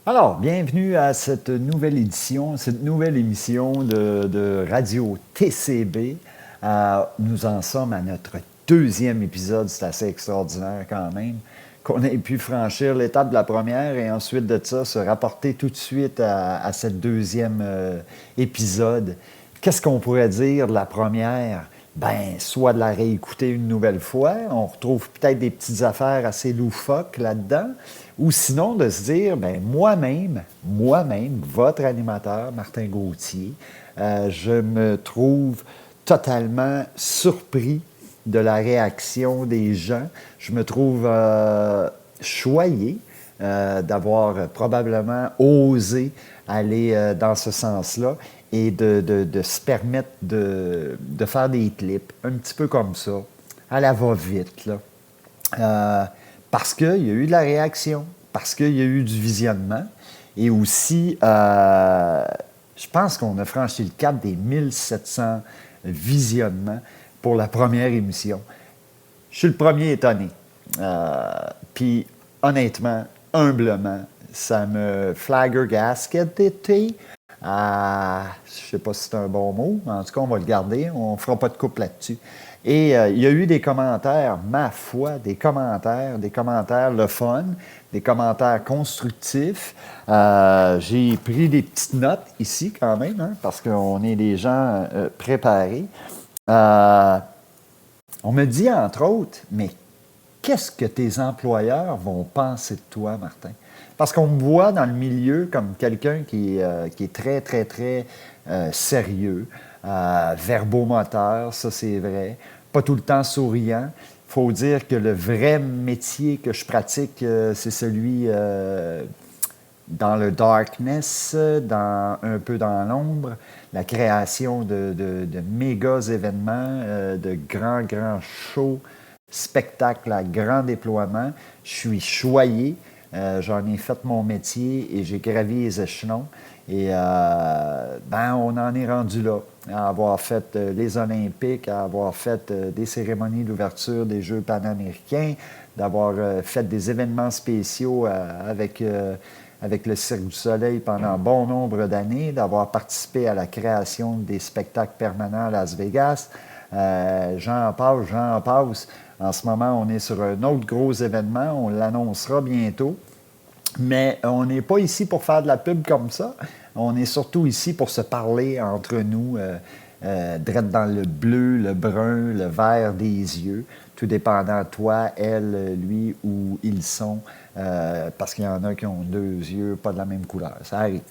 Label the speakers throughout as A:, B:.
A: Alors, bienvenue à cette nouvelle édition, cette nouvelle émission de Radio TCB. Nous en sommes à notre deuxième épisode, c'est assez extraordinaire quand même, qu'on ait pu franchir l'étape de la première et ensuite de ça se rapporter tout de suite à cette deuxième épisode. Qu'est-ce qu'on pourrait dire de la première? Ben, soit de la réécouter une nouvelle fois, on retrouve peut-être des petites affaires assez loufoques là-dedans, ou sinon de se dire, ben moi-même, votre animateur, Martin Gauthier, je me trouve totalement surpris de la réaction des gens. Je me trouve choyé d'avoir probablement osé aller dans ce sens-là et de se permettre de faire des clips un petit peu comme ça, à la va-vite, là. Parce qu'il y a eu de la réaction, parce qu'il y a eu du visionnement, et aussi, je pense qu'on a franchi le cap des 1700 visionnements pour la première émission. Je suis le premier étonné. Puis, honnêtement, humblement, ça me flabbergasté. Je ne sais pas si c'est un bon mot, mais en tout cas, on va le garder. On ne fera pas de couple là-dessus. Et il y a eu des commentaires, ma foi, des commentaires le fun, des commentaires constructifs. J'ai pris des petites notes ici quand même, hein, parce qu'on est des gens préparés. On me dit, entre autres, mais qu'est-ce que tes employeurs vont penser de toi, Martin? Parce qu'on me voit dans le milieu comme quelqu'un qui est très, très, très sérieux, verbomoteur, ça c'est vrai, pas tout le temps souriant. Il faut dire que le vrai métier que je pratique, c'est celui dans le darkness, un peu dans l'ombre, la création de méga événements, de grands shows, spectacles à grand déploiement. Je suis choyé. J'en ai fait mon métier et j'ai gravi les échelons. Et on en est rendu là, à avoir fait les Olympiques, à avoir fait des cérémonies d'ouverture des Jeux panaméricains, d'avoir fait des événements spéciaux avec le Cirque du Soleil pendant bon nombre d'années, d'avoir participé à la création des spectacles permanents à Las Vegas. J'en passe. En ce moment, on est sur un autre gros événement. On l'annoncera bientôt. Mais on n'est pas ici pour faire de la pub comme ça. On est surtout ici pour se parler entre nous, drette dans le bleu, le brun, le vert des yeux, tout dépendant de toi, elle, lui, où ils sont, parce qu'il y en a qui ont deux yeux pas de la même couleur. Ça arrive.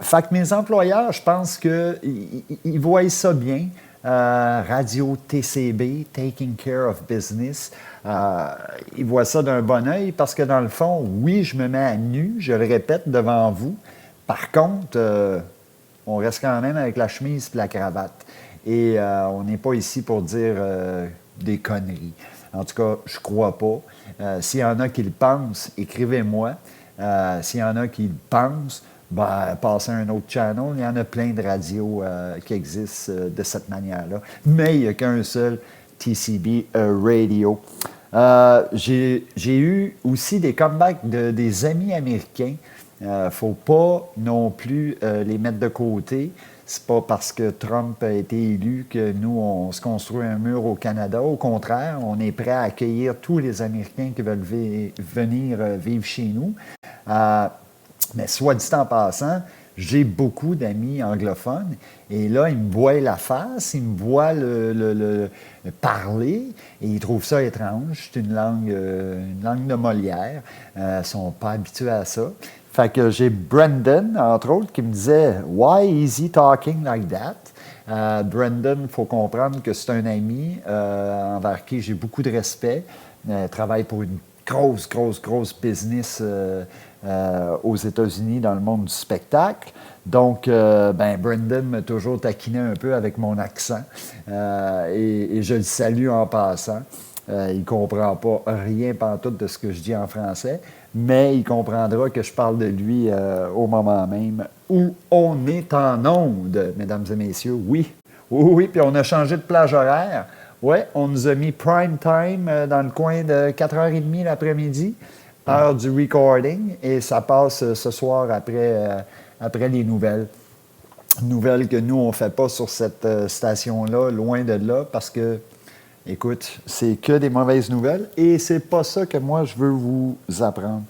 A: Fait que mes employeurs, je pense qu'ils voient ça bien. Radio TCB, Taking Care of Business. Ils voient ça d'un bon œil parce que dans le fond, oui, je me mets à nu, je le répète devant vous. Par contre, on reste quand même avec la chemise et la cravate. Et on n'est pas ici pour dire des conneries. En tout cas, je ne crois pas. S'il y en a qui le pensent, écrivez-moi. S'il y en a qui le pensent, passez à un autre channel. Il y en a plein de radios qui existent de cette manière-là. Mais il n'y a qu'un seul TCB Radio. J'ai eu aussi des comebacks des amis américains. Il ne faut pas non plus les mettre de côté. C'est pas parce que Trump a été élu que nous, on se construit un mur au Canada. Au contraire, on est prêt à accueillir tous les Américains qui veulent venir vivre chez nous. Mais soit dit en passant, j'ai beaucoup d'amis anglophones et là, ils me voient la face, ils me voient le parler et ils trouvent ça étrange. C'est une langue de Molière. Ils ne sont pas habitués à ça. Fait que j'ai Brendan, entre autres, qui me disait « Why is he talking like that? » Brendan, il faut comprendre que c'est un ami envers qui j'ai beaucoup de respect. Travaille pour une grosse business aux États-Unis dans le monde du spectacle. Donc, Brendan m'a toujours taquiné un peu avec mon accent et je le salue en passant. Il ne comprend pas rien pantoute de ce que je dis en français, mais il comprendra que je parle de lui au moment même où on est en onde, mesdames et messieurs. Oui, puis on a changé de plage horaire. Oui, on nous a mis prime time dans le coin de 4h30 l'après-midi. heure du recording et ça passe ce soir après les nouvelles. Nouvelles que nous, on ne fait pas sur cette station-là, loin de là, parce que, écoute, c'est que des mauvaises nouvelles et c'est pas ça que moi, je veux vous apprendre.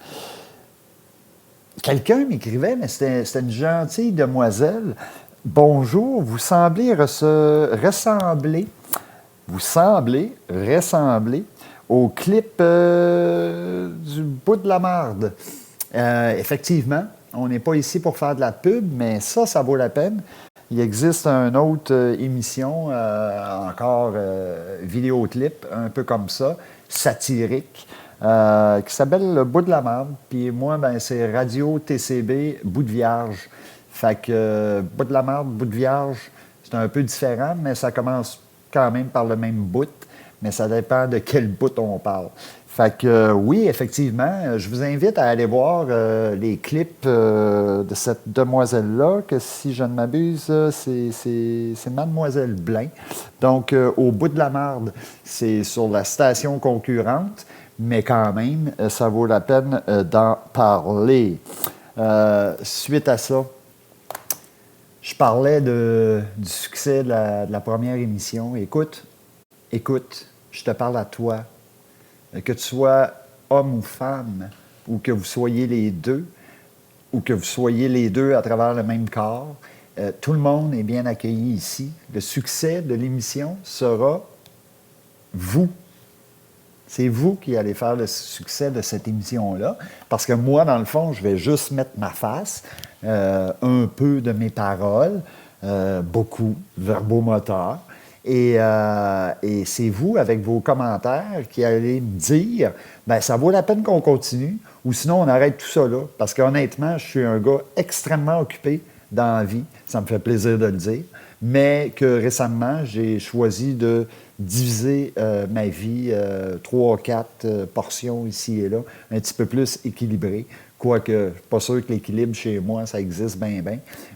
A: Quelqu'un m'écrivait, mais c'était une gentille demoiselle. Bonjour, vous semblez ressembler au clip du bout de la marde. Effectivement, on n'est pas ici pour faire de la pub, mais ça vaut la peine. Il existe une autre émission, encore vidéoclip, un peu comme ça, satirique, qui s'appelle Le bout de la marde. Puis moi, ben, c'est Radio TCB Bout de Vierge. Fait que bout de la marde, bout de vierge, c'est un peu différent, mais ça commence quand même par le même bout, mais ça dépend de quel bout on parle. Fait que oui, effectivement, je vous invite à aller voir les clips de cette demoiselle-là, que si je ne m'abuse, c'est Mademoiselle Blain. Donc, au bout de la marde, c'est sur la station concurrente, mais quand même, ça vaut la peine d'en parler. Suite à ça, je parlais du succès de la première émission. Écoute, je te parle à toi. Que tu sois homme ou femme, ou que vous soyez les deux, ou que vous soyez les deux à travers le même corps, tout le monde est bien accueilli ici. Le succès de l'émission sera vous. C'est vous qui allez faire le succès de cette émission-là. Parce que moi, dans le fond, je vais juste mettre ma face, un peu de mes paroles, beaucoup, verbomoteur. Et c'est vous, avec vos commentaires, qui allez me dire, bien, ça vaut la peine qu'on continue, ou sinon on arrête tout ça là. Parce qu'honnêtement, je suis un gars extrêmement occupé dans la vie, ça me fait plaisir de le dire, mais que récemment, j'ai choisi de diviser ma vie 3 ou 4 portions ici et là, un petit peu plus équilibré. Quoique, je ne suis pas sûr que l'équilibre chez moi, ça existe bien,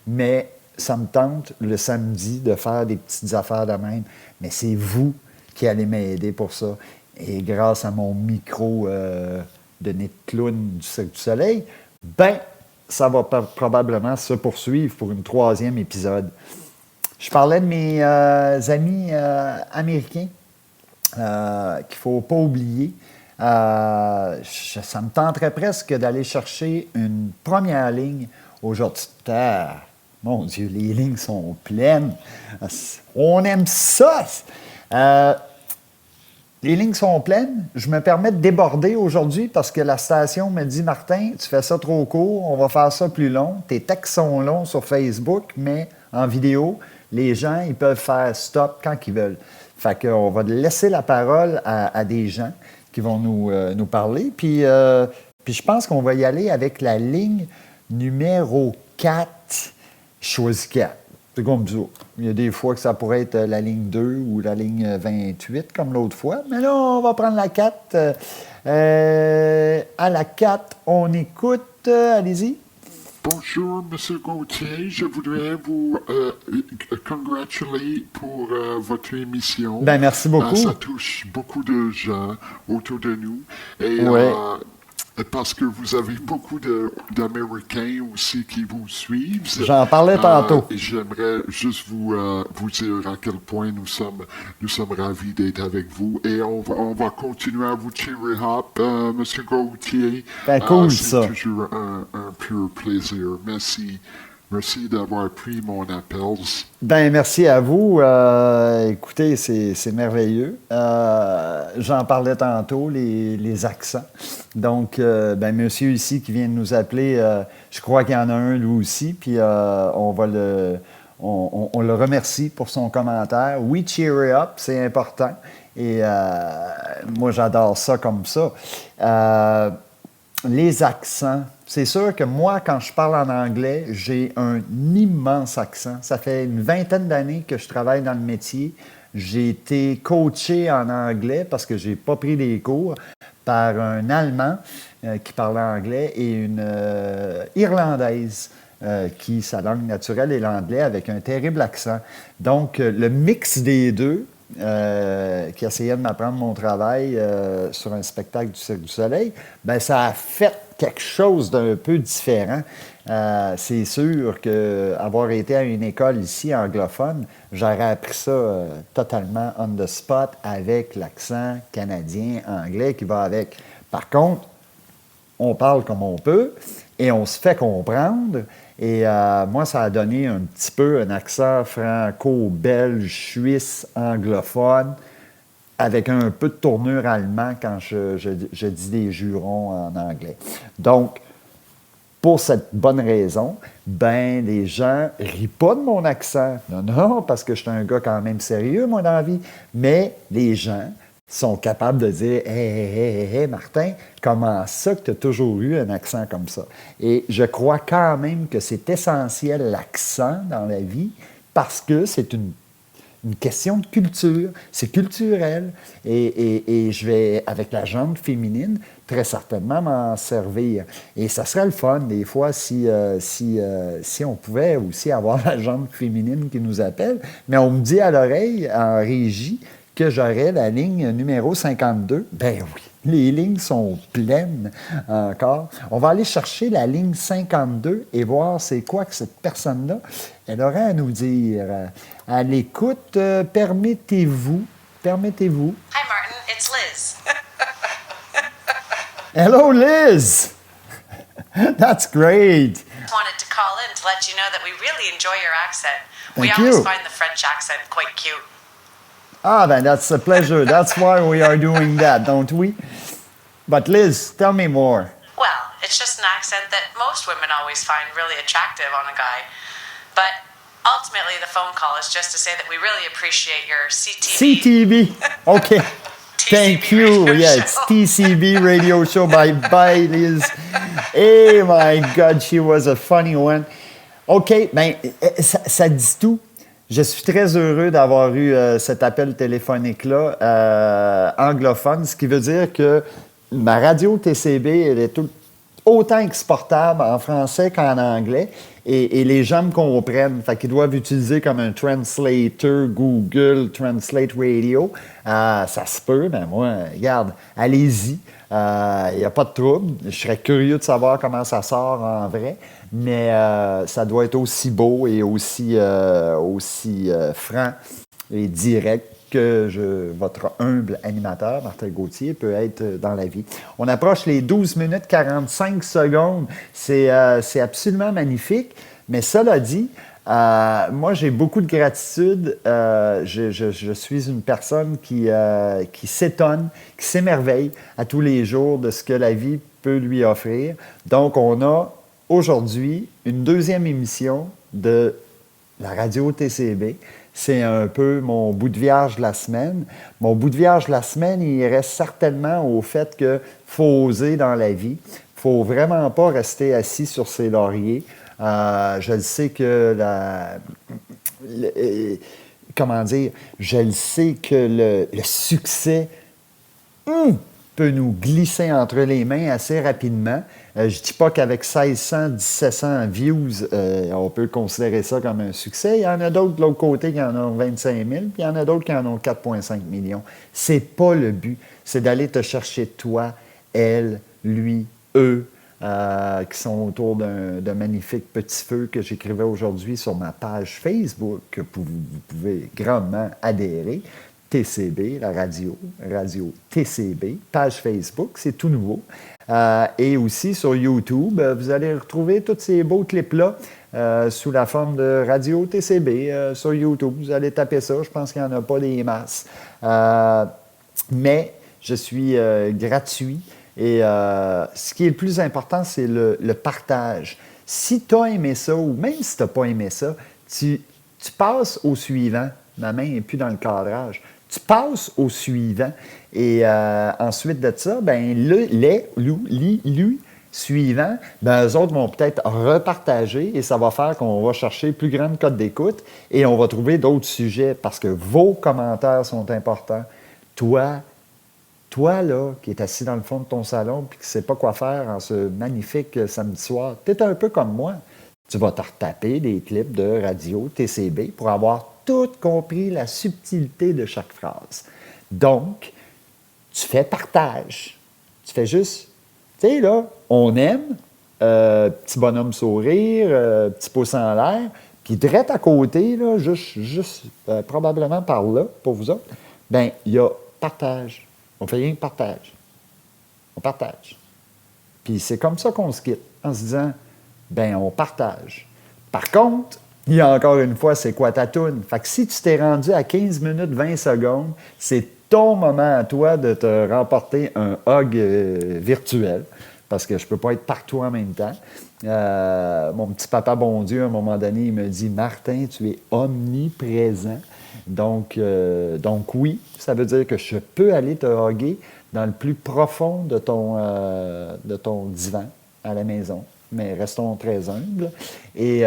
A: mais ça me tente le samedi de faire des petites affaires de même. Mais c'est vous qui allez m'aider pour ça. Et grâce à mon micro de nez de clown du Cirque du Soleil, ben, ça va probablement se poursuivre pour une 3e épisode. Je parlais de mes amis américains qu'il ne faut pas oublier. Ça me tenterait presque d'aller chercher une première ligne aujourd'hui. Mon Dieu, les lignes sont pleines. On aime ça! Les lignes sont pleines. Je me permets de déborder aujourd'hui parce que la station me dit « Martin, tu fais ça trop court, on va faire ça plus long. Tes textes sont longs sur Facebook, mais en vidéo, les gens, ils peuvent faire stop quand ils veulent. » Fait qu'on va laisser la parole à des gens qui vont nous parler. Puis je pense qu'on va y aller avec la ligne numéro 4. Choisis 4. C'est comme ça. Il y a des fois que ça pourrait être la ligne 2 ou la ligne 28, comme l'autre fois. Mais là, on va prendre la 4. À la 4, on écoute. Allez-y.
B: Bonjour, M. Gauthier. Je voudrais vous congratuler pour votre émission.
A: Ben, merci beaucoup.
B: Ça touche beaucoup de gens autour de nous. Et
A: ouais.
B: Parce que vous avez beaucoup d'Américains aussi qui vous suivent.
A: J'en parlais tantôt.
B: J'aimerais juste vous dire à quel point nous sommes ravis d'être avec vous. Et on va continuer à vous cheery up, M. Gauthier.
A: Ben, cool, ça.
B: C'est toujours un pur plaisir. Merci. Merci d'avoir pris mon appel.
A: Ben merci à vous. Écoutez, c'est merveilleux. J'en parlais tantôt, les accents. Donc, monsieur ici qui vient de nous appeler, je crois qu'il y en a un lui aussi, puis on le remercie pour son commentaire. Oui, cheer up, c'est important. Et moi, j'adore ça comme ça. Les accents. C'est sûr que moi, quand je parle en anglais, j'ai un immense accent. Ça fait une 20aine d'années que je travaille dans le métier. J'ai été coaché en anglais parce que je n'ai pas pris des cours par un Allemand qui parlait anglais et une Irlandaise qui, sa langue naturelle est l'anglais avec un terrible accent. Donc, le mix des deux qui essayait de m'apprendre mon travail sur un spectacle du Cirque du Soleil, ben ça a fait quelque chose d'un peu différent. C'est sûr qu'avoir été à une école ici anglophone, j'aurais appris ça totalement on the spot avec l'accent canadien, anglais qui va avec. Par contre, on parle comme on peut et on se fait comprendre. Et moi, ça a donné un petit peu un accent franco-belge, suisse, anglophone, avec un peu de tournure allemand quand je dis des jurons en anglais. Donc, pour cette bonne raison, ben les gens rient pas de mon accent. Non, non, parce que je suis un gars quand même sérieux, moi, dans la vie. Mais les gens sont capables de dire « Hey, Martin, comment ça que tu as toujours eu un accent comme ça? » Et je crois quand même que c'est essentiel, l'accent dans la vie, parce que c'est une question de culture, c'est culturel. Et je vais, avec la jambe féminine, très certainement m'en servir. Et ça serait le fun, des fois, si on pouvait aussi avoir la jambe féminine qui nous appelle. Mais on me dit à l'oreille, en régie, que j'aurais la ligne numéro 52. Ben oui, les lignes sont pleines encore. On va aller chercher la ligne 52 et voir c'est quoi que cette personne-là, elle aurait à nous dire. À l'écoute, permettez-vous.
C: Hi, Martin. It's Liz.
A: Hello, Liz! That's great.
C: Wanted to call in to let you know that we really enjoy your accent. We
A: Thank
C: always
A: you.
C: find the French accent quite cute.
A: Ah, ben that's a pleasure. That's why we are doing that, don't we? But Liz, tell me more.
C: Well, it's just an accent that most women always find really attractive on a guy. But ultimately, the phone call is just to say that we really appreciate your CTV.
A: CTV. Okay. Thank you.
C: radio
A: Yeah,
C: show.
A: it's TCB radio show. Bye, Liz. Hey, my God, she was a funny one. OK, ben, ça dit tout. Je suis très heureux d'avoir eu cet appel téléphonique-là anglophone, ce qui veut dire que ma radio TCB, elle est autant exportable en français qu'en anglais, et les gens me comprennent. Fait qu'ils doivent utiliser comme un translator, Google Translate Radio. Ça se peut, mais moi, regarde, allez-y. Il n'y a pas de trouble. Je serais curieux de savoir comment ça sort en vrai, mais ça doit être aussi beau et aussi franc et direct que votre humble animateur, Martin Gauthier, peut être dans la vie. On approche les 12 minutes 45 secondes. C'est absolument magnifique. Mais cela dit, moi, j'ai beaucoup de gratitude. Je suis une personne qui s'étonne, qui s'émerveille à tous les jours de ce que la vie peut lui offrir. Donc, on a aujourd'hui une deuxième émission de la radio TCB. C'est un peu mon bout de vierge de la semaine. Mon bout de vierge de la semaine, il reste certainement au fait qu'il faut oser dans la vie. Il ne faut vraiment pas rester assis sur ses lauriers. Je le sais que je le sais que le succès peut nous glisser entre les mains assez rapidement. Je ne dis pas qu'avec 1600, 1700 views, on peut considérer ça comme un succès. Il y en a d'autres de l'autre côté qui en ont 25 000, puis il y en a d'autres qui en ont 4,5 millions. C'est pas le but. C'est d'aller te chercher toi, elle, lui, eux, qui sont autour d'un magnifique petit feu que j'écrivais aujourd'hui sur ma page Facebook, que vous pouvez grandement adhérer. TCB, la radio TCB, page Facebook, c'est tout nouveau. Et aussi sur YouTube, vous allez retrouver tous ces beaux clips-là sous la forme de radio TCB sur YouTube. Vous allez taper ça, je pense qu'il n'y en a pas des masses. Mais je suis gratuit et ce qui est le plus important, c'est le partage. Si tu as aimé ça ou même si tu n'as pas aimé ça, tu passes au suivant. Ma main n'est plus dans le cadrage. Tu passes au suivant. Et ensuite de ça, ben, lui suivant, ben, eux autres vont peut-être repartager et ça va faire qu'on va chercher plus grande cote d'écoute et on va trouver d'autres sujets parce que vos commentaires sont importants. Toi, là, qui est assis dans le fond de ton salon et qui ne sais pas quoi faire en ce magnifique samedi soir, tu es un peu comme moi. Tu vas te retaper des clips de radio TCB pour avoir tout compris la subtilité de chaque phrase. Donc, tu fais partage. Tu fais juste, tu sais, là, on aime, petit bonhomme sourire, petit pouce en l'air, puis direct à côté, là, juste probablement par là, pour vous autres, bien, il y a partage. On fait rien que partage. On partage. Puis c'est comme ça qu'on se quitte, en se disant, ben on partage. Par contre, il y a encore une fois, c'est quoi ta toune? Fait que si tu t'es rendu à 15 minutes 20 secondes, c'est ton moment à toi de te remporter un hug virtuel, parce que je ne peux pas être partout en même temps. Mon petit papa bon Dieu, à un moment donné, il me dit, Martin, tu es omniprésent. Donc oui, ça veut dire que je peux aller te hugger dans le plus profond de ton divan à la maison. Mais restons très humbles. Et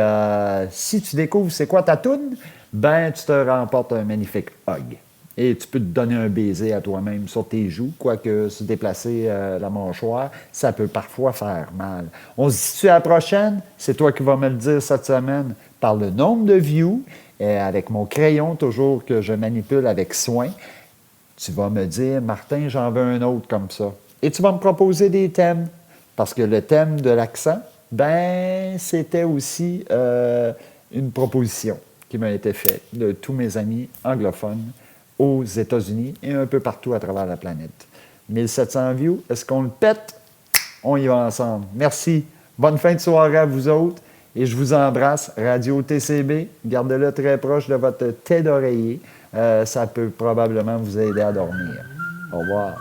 A: si tu découvres c'est quoi ta toune, ben tu te remportes un magnifique hug. Et tu peux te donner un baiser à toi-même sur tes joues, quoique se déplacer la mâchoire, ça peut parfois faire mal. On se dit-tu à la prochaine? C'est toi qui vas me le dire cette semaine par le nombre de views, avec mon crayon toujours que je manipule avec soin. Tu vas me dire, Martin, j'en veux un autre comme ça. Et tu vas me proposer des thèmes. Parce que le thème de l'accent, ben, c'était aussi une proposition qui m'a été faite de tous mes amis anglophones aux États-Unis et un peu partout à travers la planète. 1700 views, est-ce qu'on le pète? On y va ensemble. Merci. Bonne fin de soirée à vous autres. Et je vous embrasse. Radio TCB, gardez-le très proche de votre tête d'oreiller. Ça peut probablement vous aider à dormir. Au revoir.